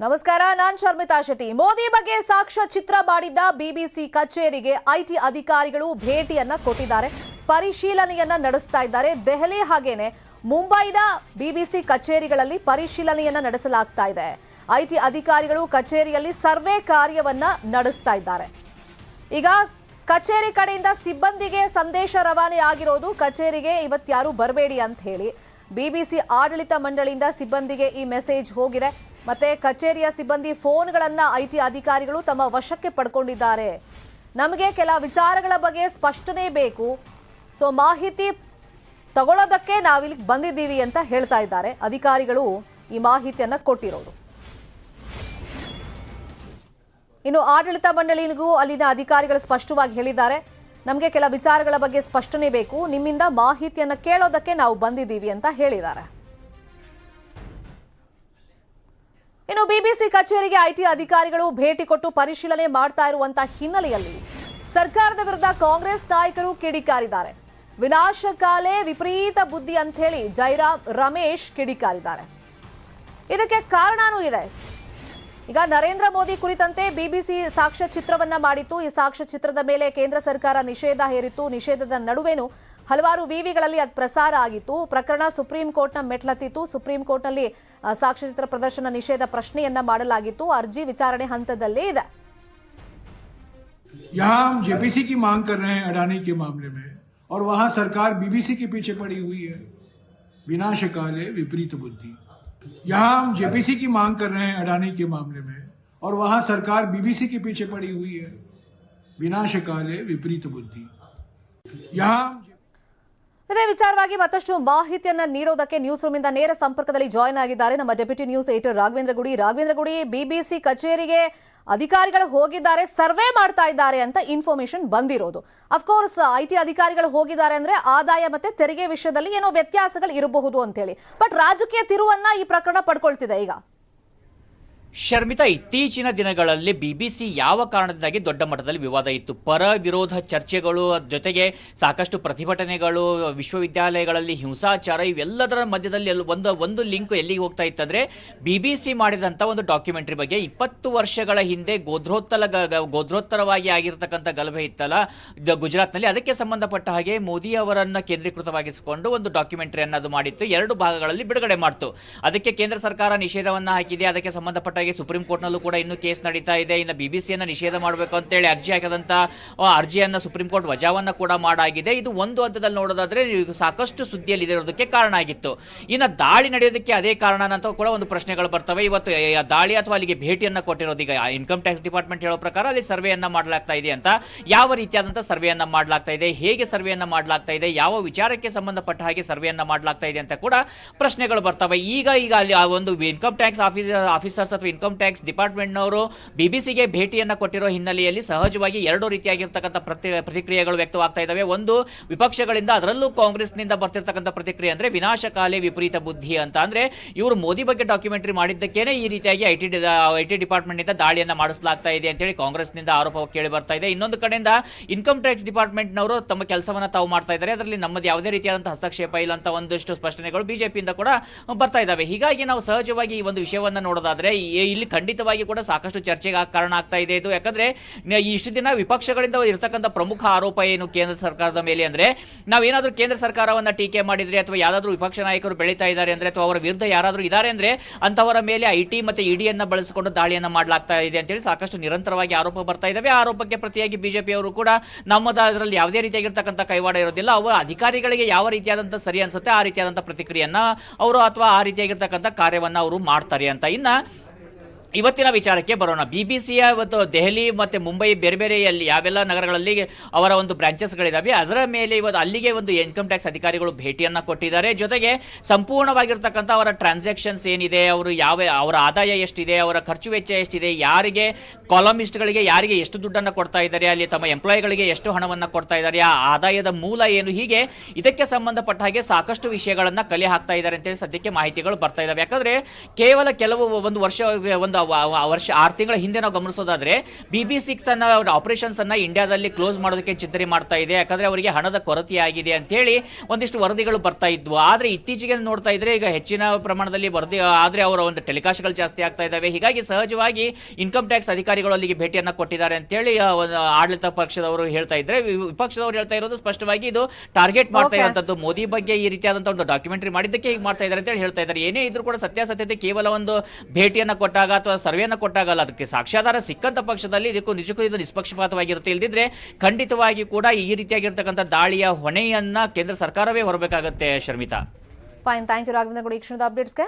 ನಮಸ್ಕಾರ, ನಾನು ಶರ್ಮಿತಾ ಶೆಟ್ಟಿ. ಮೋದಿ ಬಗ್ಗೆ ಸಾಕ್ಷ್ಯಚಿತ್ರ ಮಾಡಿದ್ದ ಬಿಬಿಸಿ ಕಚೇರಿಗೆ ಐಟಿ ಅಧಿಕಾರಿಗಳು ಭೇಟಿಯನ್ನ ಕೊಟ್ಟಿದ್ದಾರೆ, ಪರಿಶೀಲನೆಯನ್ನ ನಡೆಸ್ತಾ ಇದ್ದಾರೆ. ದೆಹಲಿ ಹಾಗೇನೆ ಮುಂಬೈನ ಬಿಬಿಸಿ ಕಚೇರಿಗಳಲ್ಲಿ ಪರಿಶೀಲನೆಯನ್ನ ನಡೆಸಲಾಗ್ತಾ ಇದೆ. ಐಟಿ ಅಧಿಕಾರಿಗಳು ಕಚೇರಿಯಲ್ಲಿ ಸರ್ವೆ ಕಾರ್ಯವನ್ನ ನಡೆಸ್ತಾ ಇದ್ದಾರೆ. ಈಗ ಕಚೇರಿ ಕಡೆಯಿಂದ ಸಿಬ್ಬಂದಿಗೆ ಸಂದೇಶ ರವಾನೆ ಆಗಿರೋದು, ಕಚೇರಿಗೆ ಇವತ್ಯಾರು ಬರಬೇಡಿ ಅಂತ ಹೇಳಿ. ಬಿಬಿಸಿ ಆಡಳಿತ ಮಂಡಳಿಯಿಂದ ಸಿಬ್ಬಂದಿಗೆ ಈ ಮೆಸೇಜ್ ಹೋಗಿದೆ. ಮತ್ತೆ ಕಚೇರಿಯ ಸಿಬ್ಬಂದಿ ಫೋನ್ಗಳನ್ನ ಐಟಿ ಅಧಿಕಾರಿಗಳು ತಮ್ಮ ವಶಕ್ಕೆ ಪಡ್ಕೊಂಡಿದ್ದಾರೆ. ನಮಗೆ ಕೆಲ ವಿಚಾರಗಳ ಬಗ್ಗೆ ಸ್ಪಷ್ಟನೆ ಬೇಕು, ಸೊ ಮಾಹಿತಿ ತಗೊಳ್ಳೋದಕ್ಕೆ ನಾವಿಲ್ಲಿ ಬಂದಿದ್ದೀವಿ ಅಂತ ಹೇಳ್ತಾ ಇದ್ದಾರೆ. ಅಧಿಕಾರಿಗಳು ಈ ಮಾಹಿತಿಯನ್ನ ಕೊಟ್ಟಿರೋದು. ಇನ್ನು ಆಡಳಿತ ಮಂಡಳಿಗೂ ಅಲ್ಲಿನ ಅಧಿಕಾರಿಗಳು ಸ್ಪಷ್ಟವಾಗಿ ಹೇಳಿದ್ದಾರೆ, ನಮಗೆ ಕೆಲ ವಿಚಾರಗಳ ಬಗ್ಗೆ ಸ್ಪಷ್ಟನೆ ಬೇಕು, ನಿಮ್ಮಿಂದ ಮಾಹಿತಿಯನ್ನ ಕೇಳೋದಕ್ಕೆ ನಾವು ಬಂದಿದ್ದೀವಿ ಅಂತ ಹೇಳಿದ್ದಾರೆ. ಇನ್ನು ಬಿಬಿಸಿ ಕಚೇರಿಗೆ ಐಟಿ ಅಧಿಕಾರಿಗಳು ಭೇಟಿ ಕೊಟ್ಟು ಪರಿಶೀಲನೆ ಮಾಡ್ತಾ ಇರುವಂತಹ ಹಿನ್ನೆಲೆಯಲ್ಲಿ ಸರ್ಕಾರದ ವಿರುದ್ಧ ಕಾಂಗ್ರೆಸ್ ನಾಯಕರು ಕಿಡಿಕಾರಿದ್ದಾರೆ. ವಿನಾಶಕಾಲೇ ವಿಪರೀತ ಬುದ್ಧಿ ಅಂತ ಹೇಳಿ ಜೈರಾಮ್ ರಮೇಶ್ ಕಿಡಿಕಾರಿದ್ದಾರೆ. ಇದಕ್ಕೆ ಕಾರಣನೂ ಇದೆ. ಈಗ ನರೇಂದ್ರ ಮೋದಿ ಕುರಿತಂತೆ ಬಿಬಿಸಿ ಸಾಕ್ಷ್ಯಚಿತ್ರವನ್ನ ಮಾಡಿತ್ತು. ಈ ಸಾಕ್ಷ್ಯಚಿತ್ರದ ಮೇಲೆ ಕೇಂದ್ರ ಸರ್ಕಾರ ನಿಷೇಧ ಹೇರಿತ್ತು. ನಿಷೇಧದ ನಡುವೆನೂ ಹಲವಾರು ವಿವಿಗಳಲ್ಲಿ ಅದು ಪ್ರಸಾರ ಆಗಿತ್ತು. ಪ್ರಕರಣ ಸುಪ್ರೀಂ ಕೋರ್ಟ್ನ ಮೆಟ್ಲತ್ತಿತ್ತು. ಸುಪ್ರೀಂ ಕೋರ್ಟ್ನಲ್ಲಿ ಸಾಕ್ಷ್ಯಚಿತ್ರ ಪ್ರದರ್ಶನ ನಿಷೇಧ ಪ್ರಶ್ನೆಯನ್ನ ಮಾಡಲಾಗಿತ್ತು. ಅರ್ಜಿ ವಿಚಾರಣೆ ಹಂತದಲ್ಲೇ ಇದೆ. यहाँ हम जेपीसी की मांग कर रहे हैं अडानी के मामले में, और वहां सरकार बीबीसी के पीछे पड़ी हुई है। विनाशकाले विपरीत बुद्धि। यहाँ हम जेपीसी की मांग कर रहे हैं अडानी के मामले में, और वहां सरकार बीबीसी के पीछे पड़ी हुई है। विनाशकाले विपरीत बुद्धि। यहाँ ಇದೇ ವಿಚಾರವಾಗಿ ಮತ್ತಷ್ಟು ಮಾಹಿತಿಯನ್ನ ನೀಡೋದಕ್ಕೆ ನ್ಯೂಸ್ ರೂಮ್ ಇಂದ ನೇರ ಸಂಪರ್ಕದಲ್ಲಿ ಜಾಯಿನ್ ಆಗಿದ್ದಾರೆ ನಮ್ಮ ಡೆಪ್ಯೂಟಿ ನ್ಯೂಸ್ ಎಡಿಟರ್ ರಾಘವೇಂದ್ರ ಗುಡಿ. ಬಿಬಿಸಿ ಕಚೇರಿಗೆ ಅಧಿಕಾರಿಗಳು ಹೋಗಿದ್ದಾರೆ, ಸರ್ವೆ ಮಾಡ್ತಾ ಇದ್ದಾರೆ ಅಂತ ಇನ್ಫಾರ್ಮೇಶನ್ ಬಂದಿರೋದು. ಅಫ್ಕೋರ್ಸ್ ಐಟಿ ಅಧಿಕಾರಿಗಳು ಹೋಗಿದ್ದಾರೆ ಅಂದ್ರೆ ಆದಾಯ ಮತ್ತೆ ತೆರಿಗೆ ವಿಷಯದಲ್ಲಿ ಏನೋ ವ್ಯತ್ಯಾಸಗಳು ಇರಬಹುದು ಅಂತ ಹೇಳಿ, ಬಟ್ ರಾಜಕೀಯ ತಿರುವನ್ನ ಈ ಪ್ರಕರಣ ಪಡ್ಕೊಳ್ತಿದೆ. ಈಗ ಶರ್ಮಿತಾ, ಇತ್ತೀಚಿನ ದಿನಗಳಲ್ಲಿ ಬಿಬಿಸಿ ಯಾವ ಕಾರಣದಿಂದಾಗಿ ದೊಡ್ಡ ಮಟ್ಟದಲ್ಲಿ ವಿವಾದ ಇತ್ತು. ಪರ ವಿರೋಧ ಚರ್ಚೆಗಳು, ಜೊತೆಗೆ ಸಾಕಷ್ಟು ಪ್ರತಿಭಟನೆಗಳು, ವಿಶ್ವವಿದ್ಯಾಲಯಗಳಲ್ಲಿ ಹಿಂಸಾಚಾರ, ಇವೆಲ್ಲದರ ಮಧ್ಯದಲ್ಲಿ ಒಂದು ಲಿಂಕ್ ಎಲ್ಲಿಗೆ ಹೋಗ್ತಾ ಇತ್ತಂದ್ರೆ ಬಿಬಿಸಿ ಮಾಡಿದಂಥ ಒಂದು ಡಾಕ್ಯುಮೆಂಟ್ರಿ ಬಗ್ಗೆ 20 ವರ್ಷಗಳ ಹಿಂದೆ ಗೋಧ್ರೋತ್ತರವಾಗಿ ಆಗಿರತಕ್ಕಂಥ ಗಲಭೆ ಇತ್ತಲ್ಲ ಗುಜರಾತ್ನಲ್ಲಿ, ಅದಕ್ಕೆ ಸಂಬಂಧಪಟ್ಟ ಹಾಗೆ ಮೋದಿ ಅವರನ್ನ ಕೇಂದ್ರೀಕೃತವಾಗಿಸಿಕೊಂಡು ಒಂದು ಡಾಕ್ಯುಮೆಂಟ್ರಿಯನ್ನು ಅದು ಮಾಡಿತ್ತು. 2 ಭಾಗಗಳಲ್ಲಿ ಬಿಡುಗಡೆ ಮಾಡಿತು. ಅದಕ್ಕೆ ಕೇಂದ್ರ ಸರ್ಕಾರ ನಿಷೇಧವನ್ನ ಹಾಕಿದೆ. ಅದಕ್ಕೆ ಸಂಬಂಧಪಟ್ಟ ಸುಪ್ರೀಂ ಕೋರ್ಟ್ನಲ್ಲೂ ಕೂಡ ಇನ್ನೂ ಕೇಸ್ ನಡೀತಾ ಇದೆ. ಇನ್ನು ಬಿಬಿಸಿಯನ್ನು ನಿಷೇಧ ಮಾಡಬೇಕು ಅಂತೇಳಿ ಅರ್ಜಿ ಹಾಕಿದಂತ ಅರ್ಜಿಯನ್ನು ಸುಪ್ರೀಂ ಕೋರ್ಟ್ ವಜಾವನ್ನ ಕೂಡ ಮಾಡಾಗಿದೆ. ಇದು ಒಂದು ಹಂತದಲ್ಲಿ ನೋಡೋದಾದ್ರೆ ಸಾಕಷ್ಟು ಸುದ್ದಿಯಲ್ಲಿ ಇರೋದಕ್ಕೆ ಕಾರಣ ಆಗಿತ್ತು. ಇನ್ನು ದಾಳಿ ನಡೆಯೋದಕ್ಕೆ ಅದೇ ಕಾರಣ ಅಂತ ಕೂಡ ಒಂದು ಪ್ರಶ್ನೆಗಳು ಬರ್ತವೆ. ಇವತ್ತು ದಾಳಿ ಅಥವಾ ಅಲ್ಲಿಗೆ ಭೇಟಿಯನ್ನ ಕೊಟ್ಟಿರೋದು, ಈಗ ಇನ್ಕಮ್ ಟ್ಯಾಕ್ಸ್ ಡಿಪಾರ್ಟ್ಮೆಂಟ್ ಹೇಳೋ ಪ್ರಕಾರ ಅಲ್ಲಿ ಸರ್ವೆಯನ್ನ ಮಾಡಲಾಗ್ತಾ ಇದೆ ಅಂತ. ಯಾವ ರೀತಿಯಾದಂತಹ ಸರ್ವೆಯನ್ನ ಮಾಡಲಾಗ್ತಾ ಇದೆ, ಹೇಗೆ ಸರ್ವೆಯನ್ನ ಮಾಡಲಾಗ್ತಾ ಇದೆ, ಯಾವ ವಿಚಾರಕ್ಕೆ ಸಂಬಂಧಪಟ್ಟ ಹಾಗೆ ಸರ್ವೆಯನ್ನ ಮಾಡಲಾಗ್ತಾ ಇದೆ ಅಂತ ಕೂಡ ಪ್ರಶ್ನೆಗಳು ಬರ್ತವೆ. ಈಗ ಅಲ್ಲಿ ಆ ಒಂದು ಇನ್ಕಮ್ ಟ್ಯಾಕ್ಸ್ ಆಫೀಸರ್ಸ್ ಅಥವಾ ಇನ್ಕಮ್ ಟ್ಯಾಕ್ಸ್ ಡಿಪಾರ್ಟ್ಮೆಂಟ್ನವರು ಬಿಬಿಸಿಗೆ ಭೇಟಿಯನ್ನು ಕೊಟ್ಟಿರೋ ಹಿನ್ನೆಲೆಯಲ್ಲಿ ಸಹಜವಾಗಿ 2 ರೀತಿಯಾಗಿರ್ತಕ್ಕಂಥ ಪ್ರತಿಕ್ರಿಯೆಗಳು ವ್ಯಕ್ತವಾಗ್ತಾ ಇದ್ದಾವೆ. ಒಂದು ವಿಪಕ್ಷಗಳಿಂದ, ಅದರಲ್ಲೂ ಕಾಂಗ್ರೆಸ್ನಿಂದ ಬರ್ತಿರ್ತಕ್ಕಂಥ ಪ್ರತಿಕ್ರಿಯೆ ಅಂದ್ರೆ ವಿನಾಶಕಾಲೇ ವಿಪರೀತ ಬುದ್ಧಿ ಅಂತ. ಅಂದ್ರೆ ಇವರು ಮೋದಿ ಬಗ್ಗೆ ಡಾಕ್ಯುಮೆಂಟರಿ ಮಾಡಿದ್ದಕ್ಕೇನೆ ಈ ರೀತಿಯಾಗಿ ಐಟಿ ಡಿಪಾರ್ಟ್ಮೆಂಟ್ ನಿಂದ ದಾಳಿಯನ್ನ ಮಾಡಿಸಲಾಗ್ತಾ ಇದೆ ಅಂತೇಳಿ ಕಾಂಗ್ರೆಸ್ನಿಂದ ಆರೋಪ ಕೇಳಿ ಬರ್ತಾ ಇದೆ. ಇನ್ನೊಂದು ಕಡೆಯಿಂದ ಇನ್ಕಮ್ ಟ್ಯಾಕ್ಸ್ ಡಿಪಾರ್ಟ್ಮೆಂಟ್ನವರು ತಮ್ಮ ಕೆಲಸವನ್ನ ತಾವು ಮಾಡ್ತಾ ಇದ್ದಾರೆ, ಅದರಲ್ಲಿ ನಮ್ಮದು ಯಾವುದೇ ರೀತಿಯಾದಂತಹ ಹಸ್ತಕ್ಷೇಪ ಇಲ್ಲ ಅಂತ ಒಂದಷ್ಟು ಸ್ಪಷ್ಟನೆಗಳು ಬಿಜೆಪಿಯಿಂದ ಕೂಡ ಬರ್ತಾ ಇದ್ದಾವೆ. ಹೀಗಾಗಿ ನಾವು ಸಹಜವಾಗಿ ಈ ಒಂದು ವಿಷಯವನ್ನ ನೋಡೋದಾದ್ರೆ ಇಲ್ಲಿ ಖಂಡಿತವಾಗಿ ಕೂಡ ಸಾಕಷ್ಟು ಚರ್ಚೆಗೆ ಕಾರಣ ಆಗ್ತಾ ಇದೆ ಇದು. ಯಾಕಂದ್ರೆ ಇಷ್ಟು ದಿನ ವಿಪಕ್ಷಗಳಿಂದ ಇರತಕ್ಕಂಥ ಪ್ರಮುಖ ಆರೋಪ ಏನು ಕೇಂದ್ರ ಸರ್ಕಾರದ ಮೇಲೆ ಅಂದ್ರೆ, ನಾವೇನಾದ್ರೂ ಕೇಂದ್ರ ಸರ್ಕಾರವನ್ನ ಟೀಕೆ ಮಾಡಿದ್ರೆ ಅಥವಾ ಯಾರಾದ್ರೂ ವಿಪಕ್ಷ ನಾಯಕರು ಬೆಳೀತಾ ಇದ್ದಾರೆ ಅಂದ್ರೆ ಅಥವಾ ಅವರ ವಿರುದ್ಧ ಯಾರಾದ್ರೂ ಇದ್ದಾರೆ ಅಂದ್ರೆ ಅಂತವರ ಮೇಲೆ ಐಟಿ ಮತ್ತೆ ಇಡಿಯನ್ನ ಬಳಸಿಕೊಂಡು ದಾಳಿಯನ್ನ ಮಾಡಲಾಗ್ತಾ ಇದೆ ಅಂತೇಳಿ ಸಾಕಷ್ಟು ನಿರಂತರವಾಗಿ ಆರೋಪ ಬರ್ತಾ ಇದಾವೆ. ಆರೋಪಕ್ಕೆ ಪ್ರತಿಯಾಗಿ ಬಿಜೆಪಿ ಅವರು ಕೂಡ ನಮ್ಮದು ಅದರಲ್ಲಿ ಯಾವುದೇ ರೀತಿಯಾಗಿರ್ತಕ್ಕಂಥ ಕೈವಾಡ ಇರೋದಿಲ್ಲ, ಅವರ ಅಧಿಕಾರಿಗಳಿಗೆ ಯಾವ ರೀತಿಯಾದಂಥ ಸರಿ ಅನ್ಸುತ್ತೆ ಆ ರೀತಿಯಾದಂಥ ಪ್ರತಿಕ್ರಿಯೆಯನ್ನ ಅವರು ಅಥವಾ ಆ ರೀತಿಯಾಗಿರ್ತಕ್ಕಂಥ ಕಾರ್ಯವನ್ನ ಅವರು ಮಾಡ್ತಾರೆ ಅಂತ. ಇನ್ನ ಇವತ್ತಿನ ವಿಚಾರಕ್ಕೆ ಬರೋಣ. ಬಿಬಿಸಿಯ ಇವತ್ತು ದೆಹಲಿ ಮತ್ತು ಮುಂಬೈ ಬೇರೆ ಬೇರೆಯಲ್ಲಿ ಯಾವೆಲ್ಲ ನಗರಗಳಲ್ಲಿ ಅವರ ಒಂದು ಬ್ರಾಂಚಸ್ಗಳಿದ್ದಾವೆ ಅದರ ಮೇಲೆ ಇವತ್ತು ಅಲ್ಲಿಗೆ ಒಂದು ಇನ್ಕಮ್ ಟ್ಯಾಕ್ಸ್ ಅಧಿಕಾರಿಗಳು ಭೇಟಿಯನ್ನು ಕೊಟ್ಟಿದ್ದಾರೆ. ಜೊತೆಗೆ ಸಂಪೂರ್ಣವಾಗಿರ್ತಕ್ಕಂಥ ಅವರ ಟ್ರಾನ್ಸಾಕ್ಷನ್ಸ್ ಏನಿದೆ, ಅವರ ಆದಾಯ ಎಷ್ಟಿದೆ, ಅವರ ಖರ್ಚು ವೆಚ್ಚ ಎಷ್ಟಿದೆ, ಯಾರಿಗೆ ಕಾಲಮಿಸ್ಟ್ಗಳಿಗೆ ಯಾರಿಗೆ ಎಷ್ಟು ದುಡ್ಡನ್ನು ಕೊಡ್ತಾ ಇದ್ದಾರೆ, ಅಲ್ಲಿ ತಮ್ಮ ಎಂಪ್ಲಾಯಿಗಳಿಗೆ ಎಷ್ಟು ಹಣವನ್ನು ಕೊಡ್ತಾ ಇದ್ದಾರೆ, ಆ ಆದಾಯದ ಮೂಲ ಏನು, ಹೀಗೆ ಇದಕ್ಕೆ ಸಂಬಂಧಪಟ್ಟ ಹಾಗೆ ಸಾಕಷ್ಟು ವಿಷಯಗಳನ್ನು ಕಲೆ ಹಾಕ್ತಾ ಇದ್ದಾರೆ ಅಂತೇಳಿ ಸದ್ಯಕ್ಕೆ ಮಾಹಿತಿಗಳು ಬರ್ತಾ ಇದ್ದಾವೆ. ಯಾಕಂದರೆ ಕೇವಲ ಕೆಲವು ಒಂದು ವರ್ಷ ಒಂದು ವರ್ಷ 6 ತಿಂಗಳ ಹಿಂದೆ ನಾವು ಗಮನಿಸೋದಾದ್ರೆ BBC ತನ್ನ ಆಪರೇಷನ್ಸ್ ಅನ್ನ ಇಂಡಿಯಾದಲ್ಲಿ ಕ್ಲೋಸ್ ಮಾಡೋದಕ್ಕೆ ಚಿಂತನೆ ಮಾಡ್ತಾ ಇದೆ, ಯಾಕಂದ್ರೆ ಅವರಿಗೆ ಹಣದ ಕೊರತೆ ಆಗಿದೆ ಅಂತ ಹೇಳಿ ಒಂದಿಷ್ಟು ವರದಿಗಳು ಬರ್ತಾ ಇದ್ವು. ಆದ್ರೆ ಇತ್ತೀಚೆಗೆ ನೋಡ್ತಾ ಇದ್ರೆ ಈಗ ಹೆಚ್ಚಿನ ಪ್ರಮಾಣದಲ್ಲಿ ವರದಿ ಆದ್ರೆ ಅವರ ಒಂದು ಟೆಲಿಕಾಸ್ಟ್ಗಳು ಜಾಸ್ತಿ ಆಗ್ತಾ ಇದಾವೆ. ಹೀಗಾಗಿ ಸಹಜವಾಗಿ ಇನ್ಕಮ್ ಟ್ಯಾಕ್ಸ್ ಅಧಿಕಾರಿಗಳು ಅಲ್ಲಿಗೆ ಭೇಟಿಯನ್ನ ಕೊಟ್ಟಿದ್ದಾರೆ ಅಂತ ಹೇಳಿ ಆಡಳಿತ ಪಕ್ಷದವರು ಹೇಳ್ತಾ ಇದ್ರೆ, ವಿಪಕ್ಷದವರು ಹೇಳ್ತಾ ಇರೋದು ಸ್ಪಷ್ಟವಾಗಿ ಇದು ಟಾರ್ಗೆಟ್ ಮಾಡ್ತಾ ಇರುವಂತದ್ದು. ಮೋದಿ ಬಗ್ಗೆ ಈ ರೀತಿಯಾದಂತಹ ಒಂದು ಡಾಕ್ಯುಮೆಂಟರಿ ಮಾಡಿದ್ದಕ್ಕೆ ಹೀಗೆ ಮಾಡ್ತಾ ಇದ್ದಾರೆ ಅಂತ ಹೇಳಿ ಹೇಳ್ತಾ ಇದ್ದಾರೆ. ಏನೇ ಇದ್ರೂ ಕೂಡ ಸತ್ಯಾಸತ್ಯತೆ ಕೇವಲ ಒಂದು ಭೇಟಿಯನ್ನ ಕೊಟ್ಟಾಗ ಅಥವಾ ಸರ್ವೆಯನ್ನ ಕೊಟ್ಟಾಗಲ್ಲ, ಅದಕ್ಕೆ ಸಾಕ್ಷ್ಯಾಧಾರ ಸಿಕ್ಕಂತ ಪಕ್ಷದಲ್ಲಿ ನಿಜಕ್ಕೂ ಇದು ನಿಷ್ಪಕ್ಷಪಾತವಾಗಿರುತ್ತೆ. ಇಲ್ದಿದ್ರೆ ಖಂಡಿತವಾಗಿ ಕೂಡ ಈ ರೀತಿಯಾಗಿರ್ತಕ್ಕಂಥ ದಾಳಿಯ ಹೊಣೆಯನ್ನ ಕೇಂದ್ರ ಸರ್ಕಾರವೇ ಹೊರಬೇಕಾಗುತ್ತೆ. Sharmita, fine, thank you Raghavendra Gowda ಈ ಕ್ಷಣದ ಅಪ್ಡೇಟ್ಸ್ಗೆ.